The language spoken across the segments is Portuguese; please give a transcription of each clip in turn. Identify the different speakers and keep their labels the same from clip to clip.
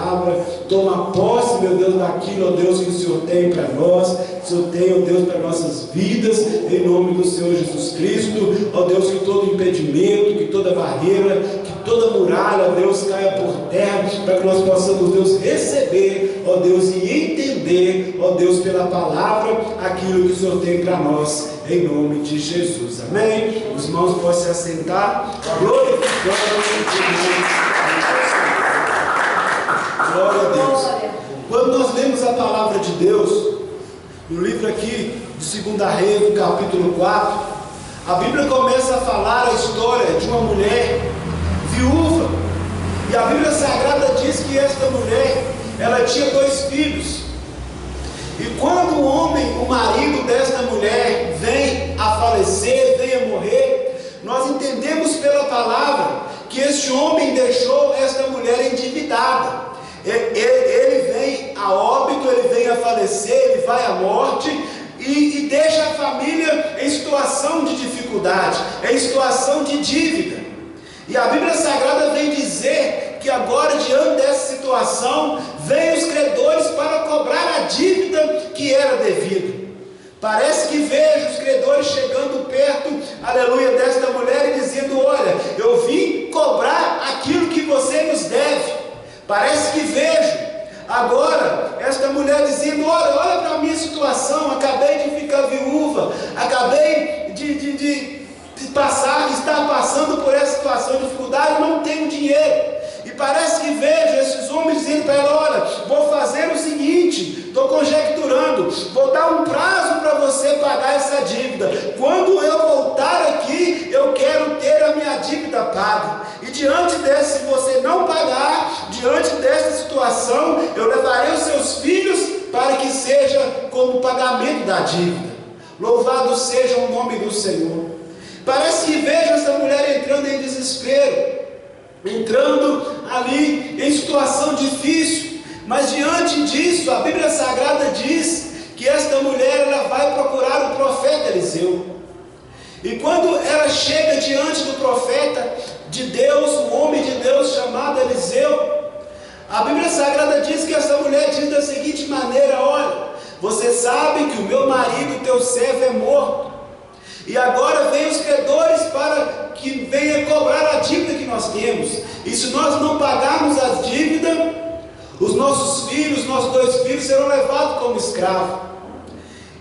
Speaker 1: palavra. Toma posse, meu Deus, daquilo, ó Deus, que o Senhor tem para nós. O Senhor tem, ó Deus, para nossas vidas, em nome do Senhor Jesus Cristo. Ó Deus, que todo impedimento, que toda barreira, que toda muralha, ó Deus, caia por terra, para que nós possamos, Deus, receber, ó Deus, e entender, ó Deus, pela palavra, aquilo que o Senhor tem para nós, em nome de Jesus. Amém? Os irmãos podem se assentar. Glória a Deus. Quando nós lemos a palavra de Deus, no livro aqui de 2 Reis, no capítulo 4, a Bíblia começa a falar a história de uma mulher viúva. E a Bíblia Sagrada diz que esta mulher, ela tinha 2 filhos. E quando o homem, o marido desta mulher, vem a falecer, vem a morrer, nós entendemos pela palavra que este homem deixou esta mulher endividada. Ele vem a óbito, ele vem a falecer, ele vai à morte e deixa a família em situação de dificuldade, em situação de dívida. E a Bíblia Sagrada vem dizer que agora, diante dessa situação, vêm os credores para cobrar a dívida que era devida. Parece que vejo os credores chegando perto, aleluia, desta mulher e dizendo: olha, eu vim cobrar aquilo que você nos deve. Parece que vejo agora esta mulher dizendo: olha para a minha situação, acabei de ficar viúva, acabei de estar passando por essa situação de dificuldade, não tenho dinheiro. E parece que vejo esses homens dizendo para ela: olha, vou fazer o seguinte, estou conjecturando, vou dar um prazo para você pagar essa dívida. Quando eu voltar aqui, eu quero ter a minha dívida paga. E diante dessa, se você não pagar, diante dessa situação, eu levarei os seus filhos para que seja como pagamento da dívida. Louvado seja o nome do Senhor. Parece que vejo essa mulher entrando em desespero, entrando ali em situação difícil, mas diante disso, a Bíblia Sagrada diz que esta mulher, ela vai procurar o profeta Eliseu. E quando ela chega diante do profeta de Deus, um homem de Deus chamado Eliseu, a Bíblia Sagrada diz que essa mulher diz da seguinte maneira: olha, você sabe que o meu marido, teu servo, é morto, e agora vem os credores para que venha cobrar a dívida que nós temos, e se nós não pagarmos a dívida, os nossos filhos, nossos 2 filhos serão levados como escravos.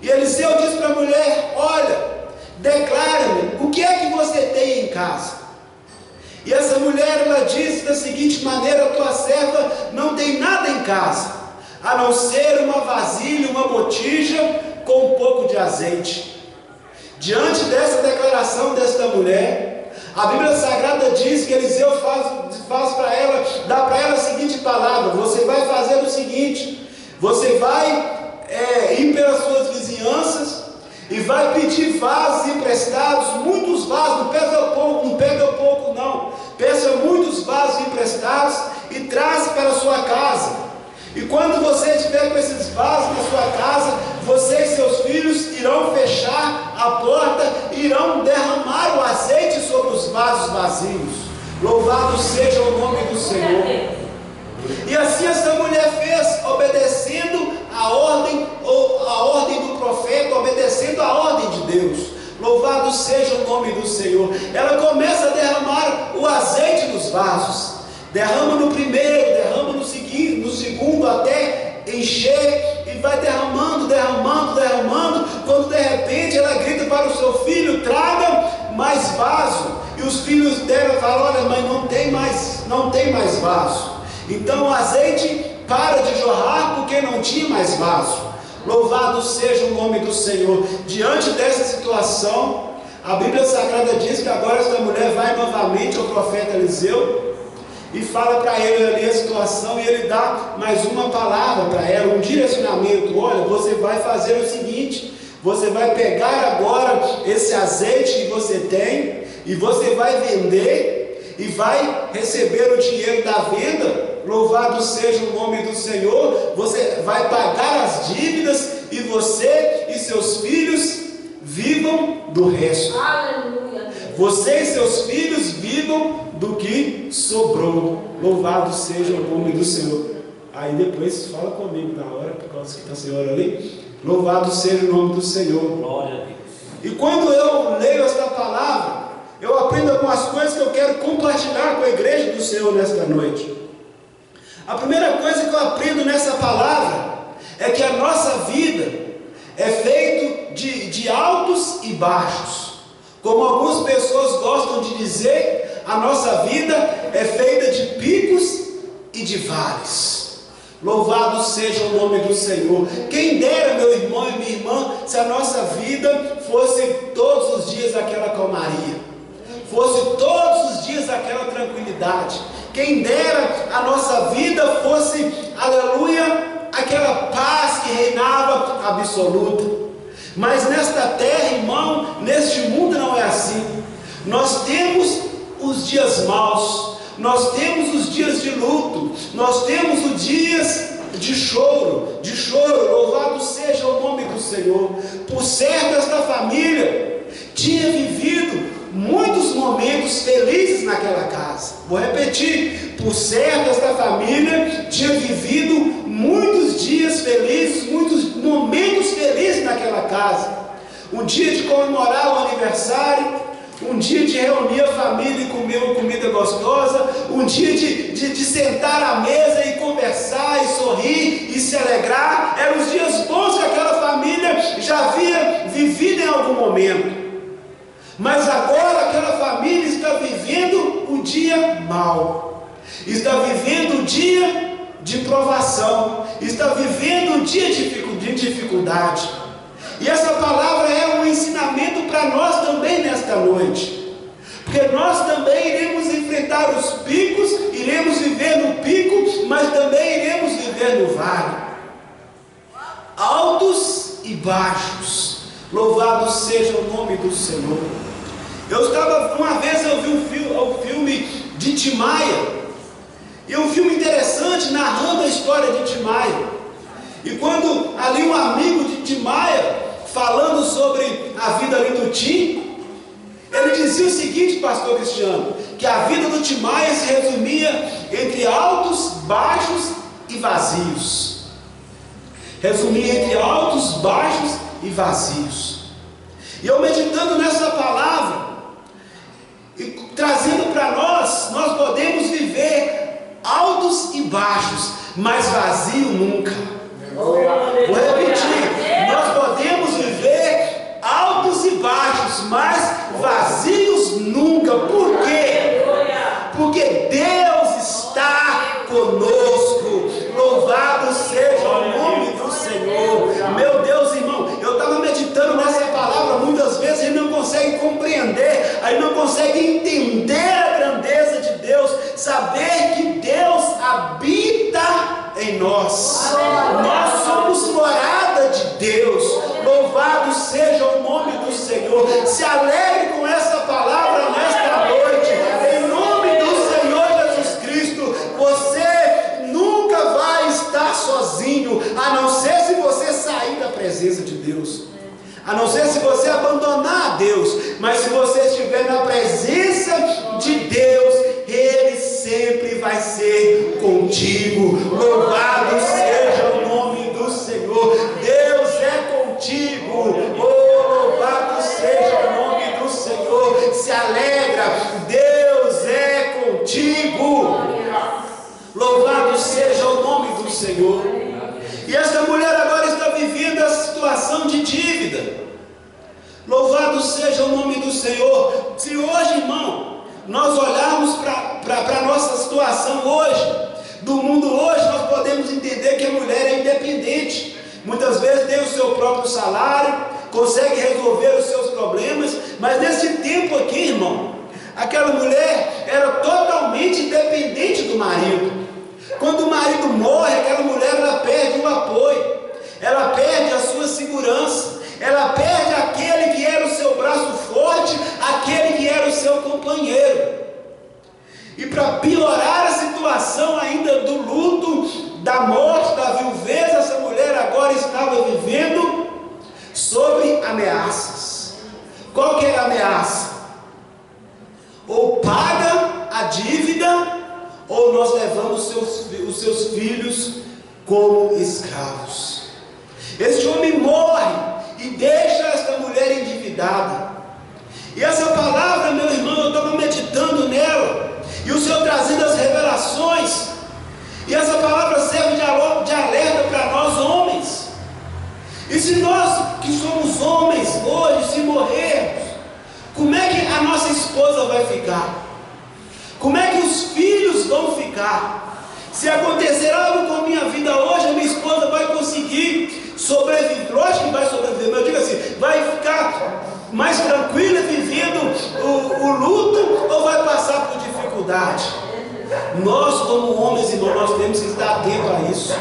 Speaker 1: E Eliseu diz para a mulher: olha, declara-me, o que é que você tem em casa? E essa mulher, ela diz da seguinte maneira: a tua serva não tem nada em casa, a não ser uma vasilha, uma botija com um pouco de azeite. Diante dessa declaração desta mulher, a Bíblia Sagrada diz que Eliseu faz para ela, dá para ela a seguinte palavra: você vai fazer o seguinte, você vai ir pelas suas vizinhanças e vai pedir vasos emprestados, muitos vasos, não pega pouco não, peça muitos vasos emprestados e traz para a sua casa. E quando você estiver com esses vasos na sua casa, você e seus filhos irão fechar a porta e irão derramar o azeite sobre os vasos vazios. Louvado seja o nome do Senhor. E assim essa mulher fez, obedecendo a ordem do profeta, obedecendo a ordem de Deus. Louvado seja o nome do Senhor. Ela começa a derramar o azeite nos vasos. Derrama no primeiro, derrama no segundo, até encher, e vai derramando, quando de repente ela grita para o seu filho: traga mais vaso. E os filhos dela falam: olha, mãe, não tem mais vaso. Então o azeite para de jorrar porque não tinha mais vaso. Louvado seja o nome do Senhor. Diante dessa situação, a Bíblia Sagrada diz que agora esta mulher vai novamente ao profeta Eliseu e fala para ele ali a situação, e ele dá mais uma palavra para ela, um direcionamento: olha, você vai fazer o seguinte, você vai pegar agora esse azeite que você tem, e você vai vender, e vai receber o dinheiro da venda. Louvado seja o nome do Senhor. Você vai pagar as dívidas, e você e seus filhos vivam do resto.
Speaker 2: Aleluia.
Speaker 1: Você e seus filhos vivam do que sobrou. Louvado seja o nome do Senhor. Aí depois fala comigo na hora, por causa que está a senhora ali. Louvado seja o nome do Senhor.
Speaker 2: Glória a Deus.
Speaker 1: E quando eu leio esta palavra, eu aprendo algumas coisas que eu quero compartilhar com a igreja do Senhor nesta noite. A primeira coisa que eu aprendo nessa palavra é que a nossa vida é feita de altos e baixos. Como algumas pessoas gostam de dizer, a nossa vida é feita de picos e de vales. Louvado seja o nome do Senhor. Quem dera, meu irmão e minha irmã, se a nossa vida fosse todos os dias aquela calmaria, fosse todos os dias aquela tranquilidade. Quem dera a nossa vida fosse, aleluia, aquela paz que reinava absoluta. Mas nesta terra, irmão, neste mundo não é assim. Nós temos os dias maus, nós temos os dias de luto, nós temos os dias de choro, louvado seja o nome do Senhor. Por certo, esta família tinha vivido muitos momentos felizes naquela casa. Vou repetir, por certo, esta família tinha vivido muitos dias felizes, muitos momentos felizes naquela casa. Um dia de comemorar o aniversário, um dia de reunir a família e comer uma comida gostosa, um dia de sentar à mesa e conversar e sorrir e se alegrar. Eram os dias bons que aquela família já havia vivido em algum momento. Mas agora aquela família está vivendo um dia mau, está vivendo um dia de provação, está vivendo um dia de dificuldade. E essa palavra é um ensinamento para nós também nesta noite, porque nós também iremos enfrentar os picos, iremos viver no pico, mas também iremos viver no vale, altos e baixos. Louvado seja o nome do Senhor. Uma vez eu vi o filme de Tim Maia, e um filme interessante narrando a história de Tim Maia. E quando ali um amigo de Tim Maia, falando sobre a vida ali do Tim, ele dizia o seguinte, pastor Cristiano, que a vida do Tim Maia se resumia entre altos, baixos e vazios. Resumia entre altos, baixos e vazios. E eu meditando nessa palavra, e trazendo para nós podemos viver altos e baixos, mas vazio nunca. Vou repetir, nós podemos viver altos e baixos, mas vazios nunca. Por quê? Porque Deus está conosco. Louvado seja o nome do Senhor. Meu Deus, irmão, eu estava meditando nessa palavra, muitas vezes a gente não consegue compreender, a gente não consegue entender a grandeza de Deus, saber que Deus habita em nós. Nós somos morada de Deus. Louvado seja o nome do Senhor. Se alegre com essa palavra nesta noite, em nome do Senhor Jesus Cristo. Você nunca vai estar sozinho, a não ser se você sair da presença de Deus, a não ser se você abandonar a Deus. Mas se você estiver na presença de Deus, Ele sempre vai ser contigo. Louvado seja o nome do Senhor. Deus é contigo. Oh, louvado seja o nome do Senhor. Se alegra, Deus é contigo. Louvado seja o nome do Senhor. E essa mulher agora está vivendo a situação de dívida. Louvado seja o nome do Senhor. Se hoje, irmão, nós olharmos para a nossa situação hoje, do mundo hoje, nós podemos entender que a mulher é independente. Muitas vezes tem o seu próprio salário, consegue resolver os seus problemas, mas nesse tempo aqui, irmão, aquela mulher era totalmente independente do marido. Quando o marido morre, aquela mulher ela perde o apoio, ela perde a sua segurança, ela perde aquele que era o seu braço forte, aquele que era o seu companheiro. E para piorar a situação ainda do luto, da morte, da viuvez, essa mulher agora estava vivendo sobre ameaças. Qual que era a ameaça? Ou paga a dívida, ou nós levamos os os seus filhos como escravos. Este homem morre e deixa esta mulher endividada. E essa palavra, meu irmão, eu estava meditando nela, e o Senhor trazendo as revelações, e essa palavra serve de alerta para nós homens. E se nós que somos homens hoje, se morrermos, como é que a nossa esposa vai ficar? Como é que os filhos vão ficar? Se acontecer algo com a minha vida hoje, a minha esposa vai conseguir sobreviver? Lógico que vai sobreviver, mas eu digo assim, vai ficar mais tranquila vivendo o luto, ou vai passar por dificuldade? Nós como homens, irmão, nós temos que estar atentos a isso.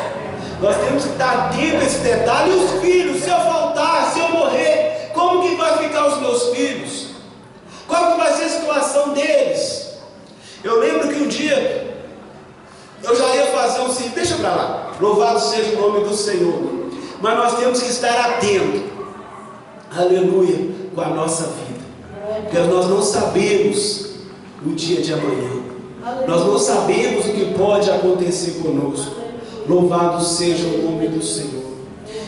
Speaker 1: Nós temos que estar atentos a esse detalhe. E os filhos, se eu faltar, se eu morrer, como que vai ficar os meus filhos? Qual que vai ser a situação deles? Eu lembro que um dia eu já ia fazer um sim, deixa para lá, louvado seja o nome do Senhor, mas nós temos que estar atentos, aleluia, com a nossa vida, porque nós não sabemos o dia de amanhã, nós não sabemos o que pode acontecer conosco. Louvado seja o nome do Senhor.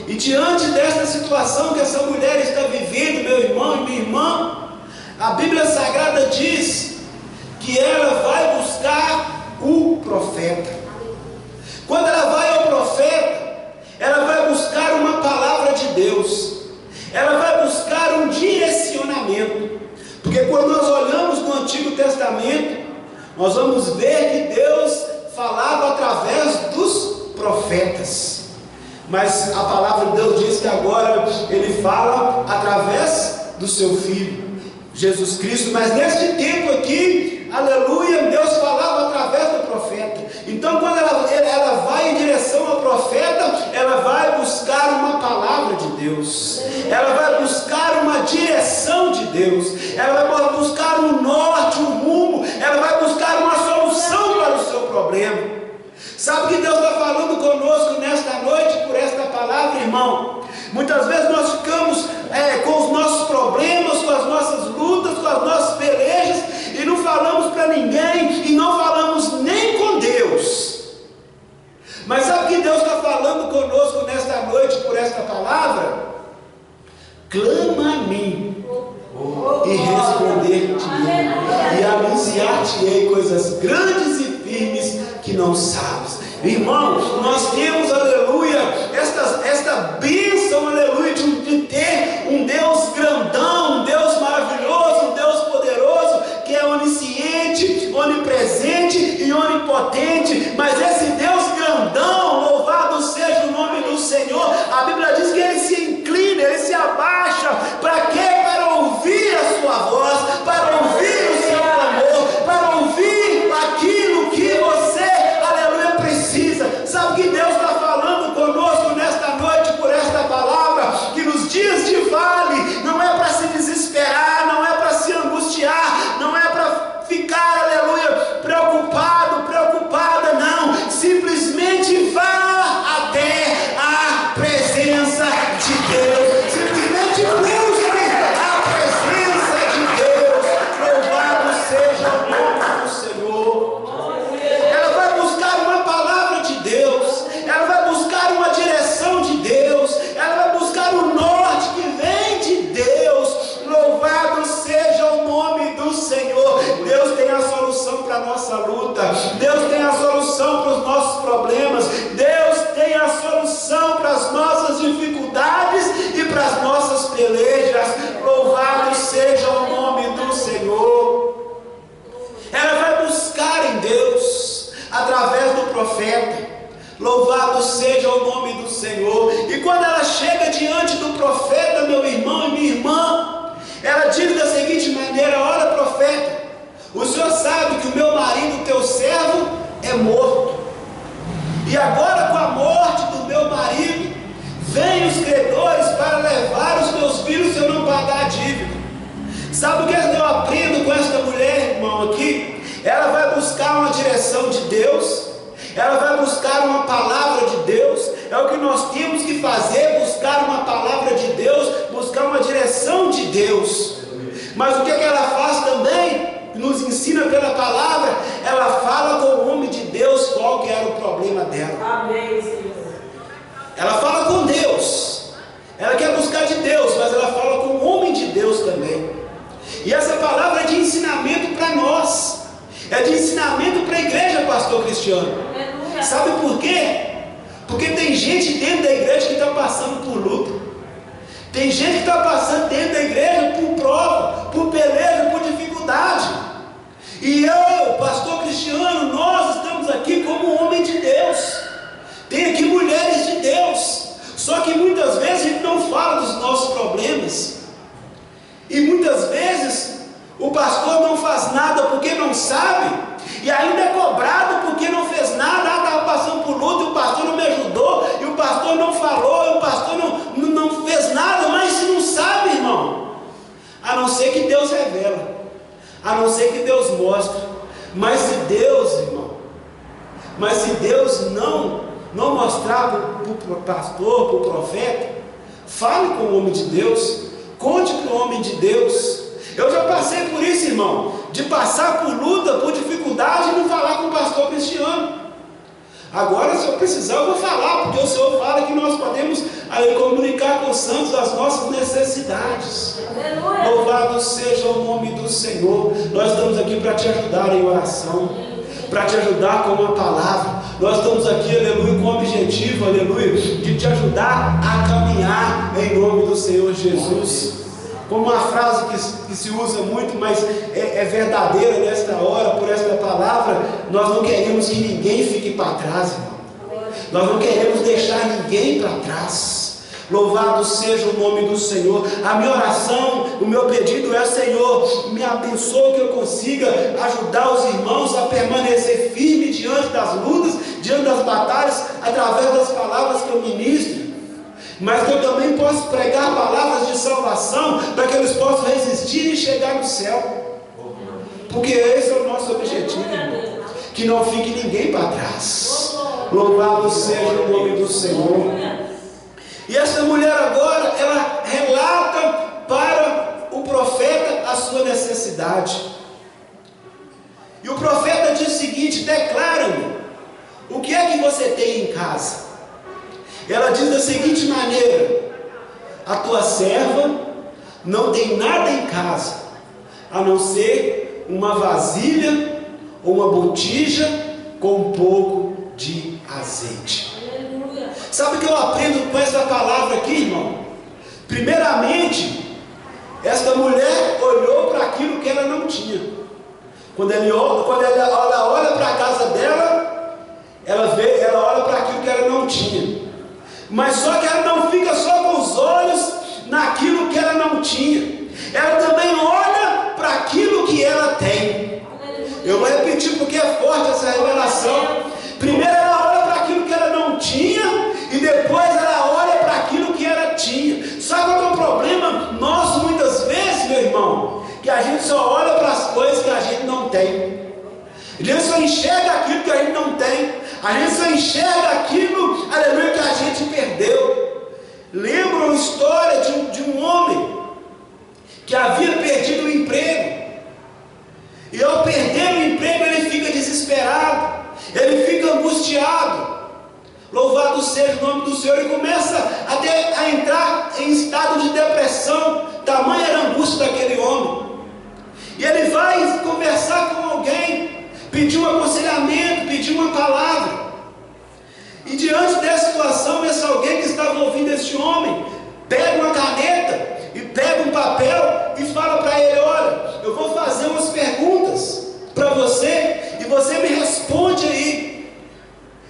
Speaker 1: E diante desta situação que essa mulher está vivendo, meu irmão e minha irmã, a Bíblia Sagrada diz que ela vai buscar o profeta. Quando ela vai ao profeta, ela vai buscar uma palavra de Deus, ela vai buscar um direcionamento, porque quando nós olhamos no Antigo Testamento, nós vamos ver que Deus falava através dos profetas, mas a palavra de Deus diz que agora Ele fala através do seu Filho, Jesus Cristo. Mas neste tempo aqui, aleluia, Deus falava através do profeta. Então quando ela vai em direção ao profeta, ela vai buscar uma palavra de Deus, ela vai buscar uma direção de Deus, ela vai buscar um norte, um rumo, ela vai buscar uma solução para o seu problema. Sabe o que Deus está falando conosco nesta noite por esta palavra, irmão? Muitas vezes nós ficamos com os nossos problemas, com as nossas lutas, com as nossas pelejas, e não falamos para ninguém, e não falamos nem com Deus. Mas sabe o que Deus está falando conosco nesta noite por esta palavra? Clama a mim, e responder-te-ei, e anunciar-te-ei coisas grandes e firmes que não sabes. Irmão, nós temos, aleluia, esta bênção, aleluia, de ter um Deus grandão, um Deus maravilhoso, um Deus poderoso, que é onisciente, onipresente e onipotente. Mas esse Deus grandão, louvado seja o nome do Senhor, a Bíblia diz que Ele se inclina, Ele se abaixa, para quê? Para ouvir a sua voz, para ouvir o seu clamor, para ouvir aquilo que você, aleluia, precisa. Sabe o que Deus está falando conosco nesta noite por esta palavra? Que nos dias de vale não é para se desesperar, não é para se angustiar, não é para ficar, aleluia, preocupada, não. Simplesmente vá até a presença de Deus. Simplesmente busque a presença de Deus. Louvado seja o nome do Senhor. Ela vai buscar uma palavra de Deus, ela vai buscar uma direção de Deus, ela vai buscar o norte que vem de Deus. Louvado seja o nome do Senhor. Deus tem a solução para a nossa luta, Deus tem a solução para os nossos problemas, Deus tem a solução para as nossas dificuldades e para as nossas pelejas. Louvado seja o nome do Senhor. Ela vai buscar em Deus através do profeta. Louvado seja o nome do Senhor. E quando ela chega diante do profeta, meu irmão e minha irmã, ela diz da seguinte maneira: olha, profeta, o Senhor sabe que o meu marido, teu servo, é morto, e agora com a morte do meu marido, vêm os credores para levar os meus filhos se eu não pagar a dívida. Sabe o que eu aprendo com esta mulher, irmão, aqui? Ela vai buscar uma direção de Deus, ela vai buscar uma palavra de Deus. É o que nós temos que fazer, buscar uma palavra de Deus, buscar uma direção de Deus. Mas o que ela faz também, nos ensina pela palavra, ela fala com o homem de Deus qual que era o problema dela.
Speaker 2: Amém, Senhor.
Speaker 1: Ela fala com Deus, ela quer buscar de Deus, mas ela fala com o homem de Deus também. E essa palavra é de ensinamento para nós, é de ensinamento para a igreja, pastor Cristiano.
Speaker 2: Aleluia.
Speaker 1: Sabe por quê? Porque tem gente dentro da igreja que está passando por luta, tem gente que está passando dentro da igreja por prova, por peleja, por dificuldade. E eu, pastor Cristiano, nós estamos aqui como homem de Deus. Tem aqui mulheres de Deus. Só que muitas vezes a gente não fala dos nossos problemas. E muitas vezes o pastor não faz nada porque não sabe. E ainda é cobrado porque não fez nada. Estava passando por luta e o pastor não me ajudou. E o pastor não falou. E o pastor não fez nada. Mas se não sabe, irmão, a não ser que Deus revela, a não ser que Deus mostre. Mas se Deus, irmão, não mostrar para o pastor, para o profeta, fale com o homem de Deus, conte para o homem de Deus. Eu já passei por isso, irmão, de passar por luta, por dificuldade e não falar com o pastor Cristiano. Agora, se eu precisar, eu vou falar, porque o Senhor fala que nós podemos aí comunicar com os santos as nossas necessidades. Aleluia. Louvado seja o nome do Senhor. Nós estamos aqui para te ajudar em oração, para te ajudar com uma palavra. Nós estamos aqui, aleluia, com o objetivo, aleluia, de te ajudar a caminhar em nome do Senhor Jesus. Como uma frase que se usa muito, mas é verdadeira nesta hora, por esta palavra, nós não queremos que ninguém fique para trás, irmão. Nós não queremos deixar ninguém para trás. Louvado seja o nome do Senhor. A minha oração, o meu pedido é: Senhor, me abençoe, que eu consiga ajudar os irmãos a permanecer firme diante das lutas, diante das batalhas, através das palavras que eu ministro. Mas que eu também possa pregar palavras de salvação, para que eles possam resistir e chegar no céu. Porque esse é o nosso objetivo, irmão. Que não fique ninguém para trás. Louvado seja o nome do Senhor. E essa mulher agora, ela relata para o profeta a sua necessidade. E o profeta diz o seguinte: declara-me, o que é que você tem em casa? Ela diz da seguinte maneira: a tua serva não tem nada em casa, a não ser uma vasilha ou uma botija com um pouco de azeite. Aleluia. Sabe o que eu aprendo com essa palavra aqui, irmão? Primeiramente, esta mulher olhou para aquilo que ela não tinha. Quando ela olha para a casa dela, ela olha para aquilo que ela não tinha. Mas só que ela não fica só com os olhos naquilo que ela não tinha, ela também olha para aquilo que ela tem. Eu vou repetir porque é forte essa revelação. Primeiro ela olha para aquilo que ela não tinha, e depois ela olha para aquilo que ela tinha. Sabe qual é o problema nosso muitas vezes, meu irmão? Que a gente só olha para as coisas que a gente não tem. A gente só enxerga aquilo que a gente não tem. A gente só enxerga aquilo, aleluia, que a gente perdeu. Lembra uma história de um homem que havia perdido o emprego. E ao perder o emprego, ele fica desesperado, ele fica angustiado. Louvado seja o nome do Senhor. E começa até a entrar em estado de depressão. Tamanha era a angústia daquele homem. E ele vai conversar com alguém, pedir um aconselhamento, pedir uma palavra. E diante dessa situação, esse alguém que estava ouvindo esse homem pega uma caneta e pega um papel e fala para ele: olha, eu vou fazer umas perguntas para você e você me responde aí.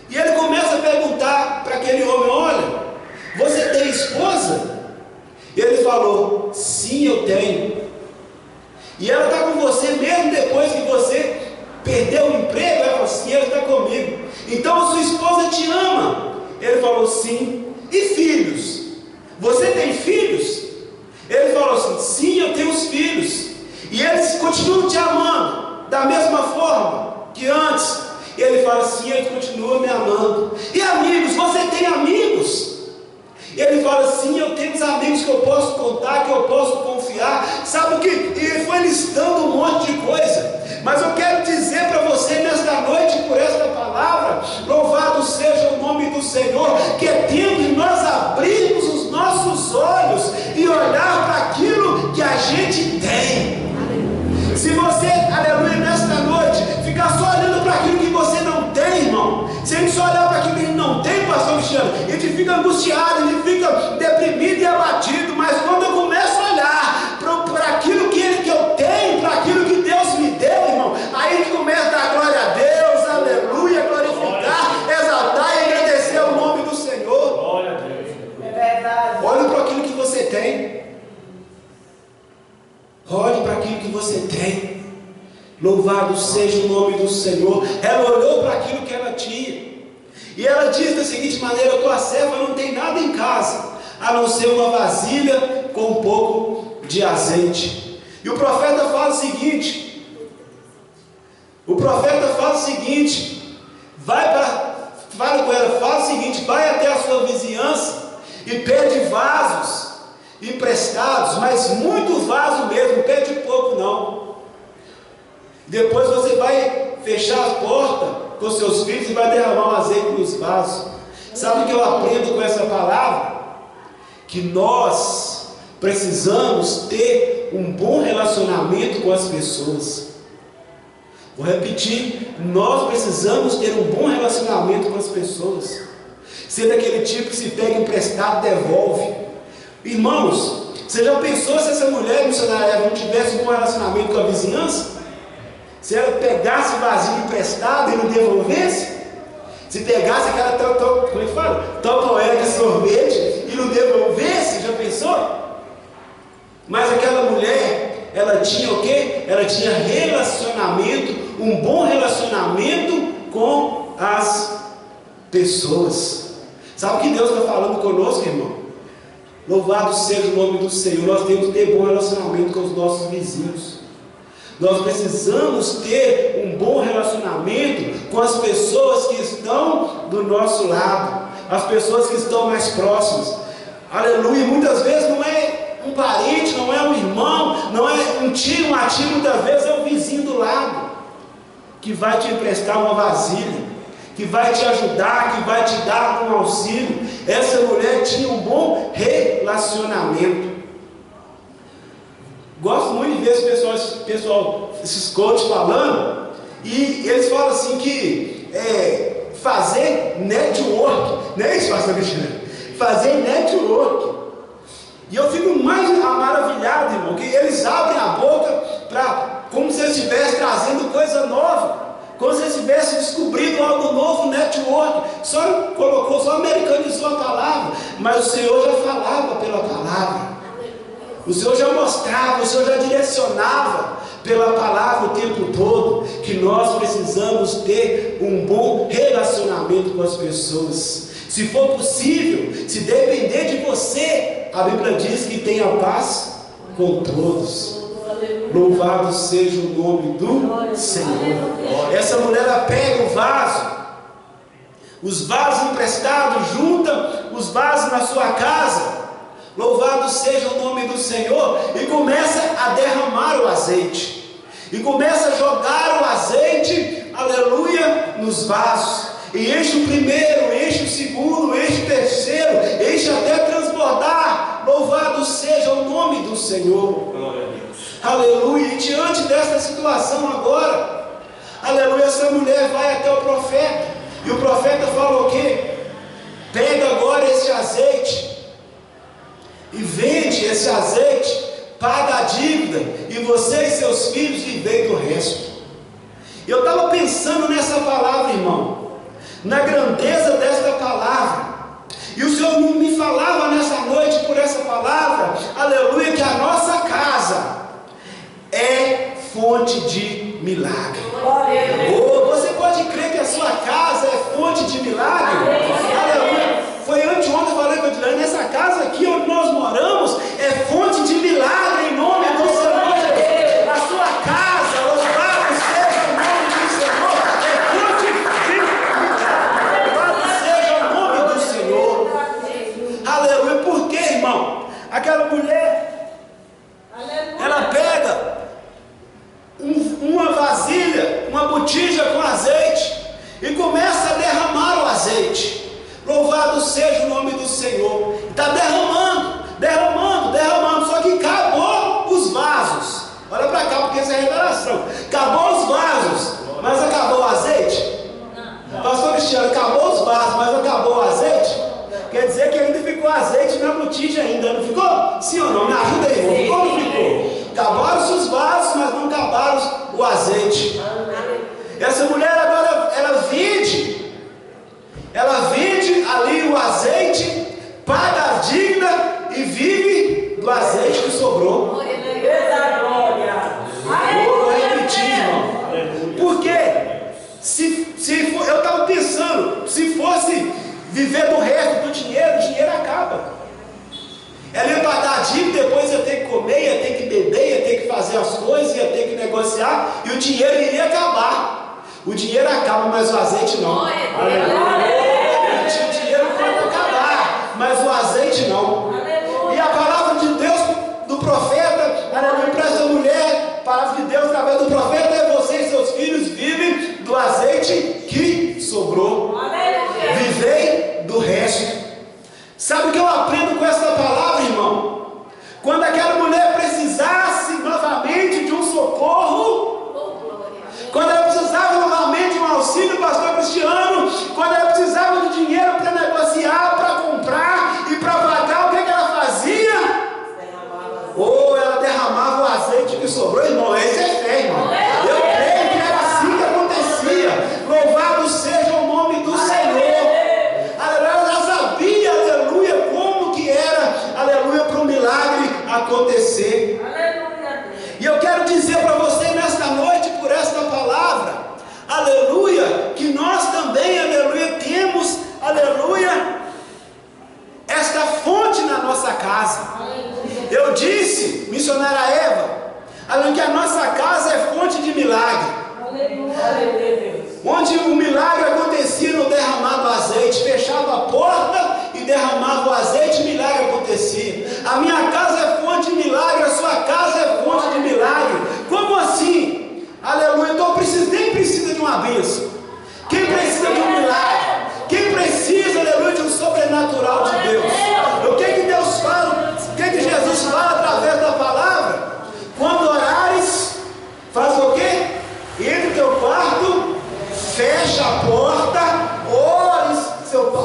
Speaker 1: E ele começa a perguntar para aquele homem: olha, você tem esposa? E ele falou: sim, eu tenho. E ela está com você mesmo depois que você perdeu o emprego? Ela falou: sim, ela está comigo. Então a sua esposa te ama? Ele falou: sim. E filhos? Você tem filhos? Ele falou assim: sim, eu tenho os filhos. E eles continuam te amando da mesma forma que antes? E ele fala: sim, eles continuam me amando. E amigos? Você tem amigos? Ele fala: sim, eu tenho os amigos que eu posso contar, que eu posso confiar. Sabe o que? E ele foi listando um monte de coisa. Mas eu quero dizer para você nessa Senhor, que é tempo de nós abrirmos os nossos olhos e olhar para aquilo que a gente tem. Se você, aleluia, nesta noite, ficar só olhando para aquilo que você não tem, irmão, se a gente só olhar para aquilo que a gente não tem, pastor Cristiano, a gente fica angustiado, a gente fica deprimido e abatido. Mas quando eu começo a olhar para aquilo que eu tenho, para aquilo que Deus me deu, irmão, aí a gente começa a dar glória a Deus, aleluia, glorificar, exaltar e agradecer o nome do Senhor.
Speaker 2: Glória a Deus.
Speaker 3: É verdade.
Speaker 1: Olhe para aquilo que você tem. Olhe para aquilo que você tem. Louvado seja o nome do Senhor. Ela olhou para aquilo que ela tinha, e ela diz da seguinte maneira: tua serva não tem nada em casa, a não ser uma vasilha com um pouco de azeite. E o profeta fala o seguinte: fala com ela, fala o seguinte: vai até a sua vizinhança e pede vasos emprestados, mas muito vaso mesmo, pede pouco não. Depois você vai fechar a porta com seus filhos e vai derramar o azeite nos vasos. Sabe o que eu aprendo com essa palavra? Que nós precisamos ter um bom relacionamento com as pessoas. Vou repetir: nós precisamos ter um bom relacionamento com as pessoas. Ser daquele tipo que se pega emprestado, devolve. Irmãos, você já pensou se essa mulher missionária não tivesse um bom relacionamento com a vizinhança? Se ela pegasse vasilha emprestada e não devolvesse? Se pegasse aquela topoera de sorvete e não devolvesse? Já pensou? Mas aquela mulher, ela tinha o quê? Ela tinha relacionamento, um bom relacionamento com as pessoas. Sabe o que Deus está falando conosco, irmão? Louvado seja o nome do Senhor. Nós temos que ter bom relacionamento com os nossos vizinhos. Nós precisamos ter um bom relacionamento com as pessoas que estão do nosso lado, as pessoas que estão mais próximas. Aleluia. Muitas vezes não é um parente, não é um irmão, não é um tio, uma tia, muitas vezes é o vizinho do lado que vai te emprestar uma vasilha, que vai te ajudar, que vai te dar um auxílio. Essa mulher tinha um bom relacionamento. Gosto muito de ver esse pessoal, esses coaches falando, e eles falam assim que fazer network, não é isso, pastor Cristiano? Fazer network. E eu fico mais maravilhado, irmão, que eles abrem a boca como se eles estivessem trazendo coisa nova, como se eles estivessem descobrindo algo novo no network. Só americanizou a palavra, mas o Senhor já falava pela palavra. O Senhor já mostrava, o Senhor já direcionava pela palavra o tempo todo, que nós precisamos ter um bom relacionamento com as pessoas. Se for possível, se depender de você, a Bíblia diz que tenha paz com todos. Louvado seja o nome do Senhor. Essa mulher, ela pega o vaso, os vasos emprestados, junta os vasos na sua casa. Louvado seja o nome do Senhor. E começa a derramar o azeite. E começa a jogar o azeite, aleluia, nos vasos. E enche o primeiro, enche o segundo, enche o terceiro, enche até transbordar. Louvado seja o nome do Senhor. Aleluia. E diante dessa situação agora, aleluia, essa mulher vai até o profeta. E o profeta fala o quê? Pega agora esse azeite e vende esse azeite, paga a dívida, e você e seus filhos vivem do resto. Eu estava pensando nessa palavra, irmão, na grandeza desta palavra, e o Senhor me falava nessa noite por essa palavra, aleluia, que a nossa casa é fonte de milagre. Oh, você pode crer que a sua casa é fonte de milagre? Aleluia. Foi anteontem eu falei com a Dilane, nessa casa aqui onde nós moramos é fonte de milagre em nome do Senhor Jesus. A sua casa, louvado seja o nome do Senhor, é fonte de milagre. Louvado seja o nome do Senhor. Aleluia. Por quê, irmão? Aquela mulher, ela pega uma vasilha, uma botija com azeite e começa a derramar o azeite. Senhor. Está derramando, derramando, derramando. Só que acabou os vasos. Olha para cá, porque isso é revelação. Acabou os vasos, mas acabou o azeite? Pastor Cristiano, acabou os vasos, mas acabou o azeite? Quer dizer que ainda ficou azeite na botija ainda, não ficou? Sim ou não? Me ajuda aí, irmão. Ficou ou não ficou? Acabaram-se os vasos, mas não acabaram o azeite. Essa mulher agora, ela vende ali o azeite, paga a dívida e vive do azeite que sobrou. Vou repetir, irmão. Porque eu estava pensando, se fosse viver do resto do dinheiro, o dinheiro acaba. Ela ia pagar a dívida, depois ia ter que comer, ia ter que beber, ia ter que fazer as coisas, ia ter que negociar, e o dinheiro iria acabar. O dinheiro acaba, mas o azeite não. O dinheiro pode acabar, mas o azeite não. E a palavra de Deus do profeta, aleluia, para essa mulher, a palavra de Deus através do profeta é: você e seus filhos vivem do azeite que sobrou. Vivei do resto. Sabe o que eu aprendo com essa palavra, irmão? Quando aquela mulher precisasse novamente de um socorro, quando ela precisava novamente de um auxílio, pastor Cristiano, quando ela precisava de dinheiro para negociar, para comprar e para pagar, o que ela fazia? Ou ela derramava o azeite que sobrou, irmão. Esse é fé, irmão. Eu creio que era assim que acontecia. Louvado seja o nome do Senhor. Ela sabia, aleluia, como que era, aleluia, para o milagre acontecer. E eu quero dizer para você nesta noite, por esta palavra, aleluia, que nós também, aleluia, temos, aleluia, esta fonte na nossa casa. Eu disse, missionária Eva, aleluia, que a nossa casa é fonte de milagre. Onde o milagre acontecia no derramar do azeite, fechava a porta e derramava o azeite, milagre acontecia. A minha casa é fonte de milagre, a sua casa é fonte de milagre. Como assim? Aleluia. Então quem precisa de uma bênção? Quem precisa de um milagre? Quem precisa, aleluia, de um sobrenatural de Deus? O que Deus fala? O que Jesus fala através da palavra? Quando orares, faz o quê? Entra no teu quarto, fecha a porta, ore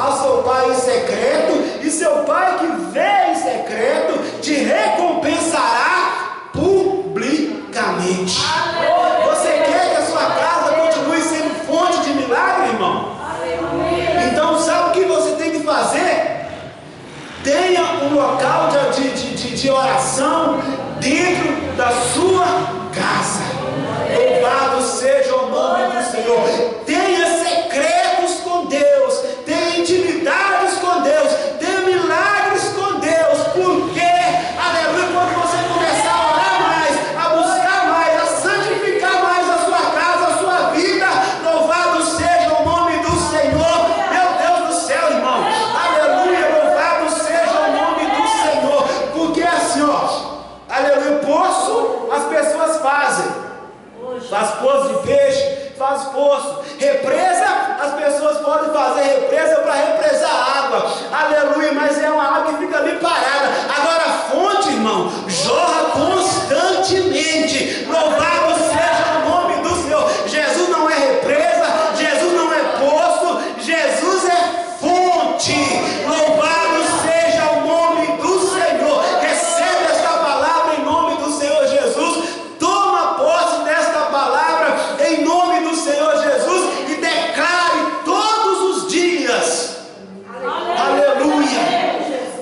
Speaker 1: ao seu pai em secreto, e seu pai que vê em secreto te recompensará publicamente. Você quer que a sua casa continue sendo fonte de milagre, irmão? Então sabe o que você tem que fazer? Tenha um local de oração dentro da sua casa. Louvado seja o nome do Senhor. Tenha secretos com Deus, tenha intimidades com Deus, tenha milagres com Deus, porque, aleluia, quando você começar a orar mais, a buscar mais, a santificar mais a sua casa, a sua vida, louvado seja o nome do Senhor. Meu Deus do céu, irmão, aleluia, louvado seja o nome do Senhor, porque assim, ó, aleluia, poço as pessoas fazem. Faz poço de peixe, faz poço. Represa, as pessoas podem fazer represa para represar água. Aleluia, mas é uma água que fica ali parada. Agora a fonte, irmão, jorra constantemente. Louvado seja o nome do Senhor. Jesus não é represa, Jesus não é poço, Jesus é fonte. Louvado seja o nome do Senhor. Recebe esta palavra em nome do Senhor Jesus. Toma posse desta palavra em nome do Senhor Jesus e declare todos os dias. Aleluia.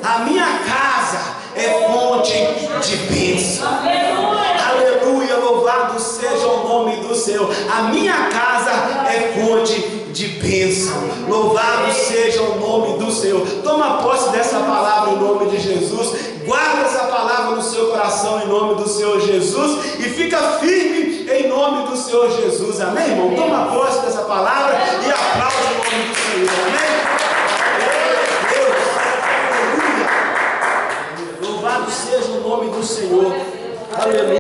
Speaker 1: A minha casa é fonte de bênção. Aleluia. Louvado seja o nome do Senhor. A minha casa é fonte de bênção. Louvado seja o nome do Senhor. Toma posse dessa palavra em nome de Jesus. Guarda essa palavra no seu coração em nome do Senhor Jesus e fica firme em nome do Senhor Jesus. Amém, irmão? Toma posse dessa palavra e aplaude o nome do Senhor. Amém? Deus, aleluia. Louvado seja o nome do Senhor. Aleluia.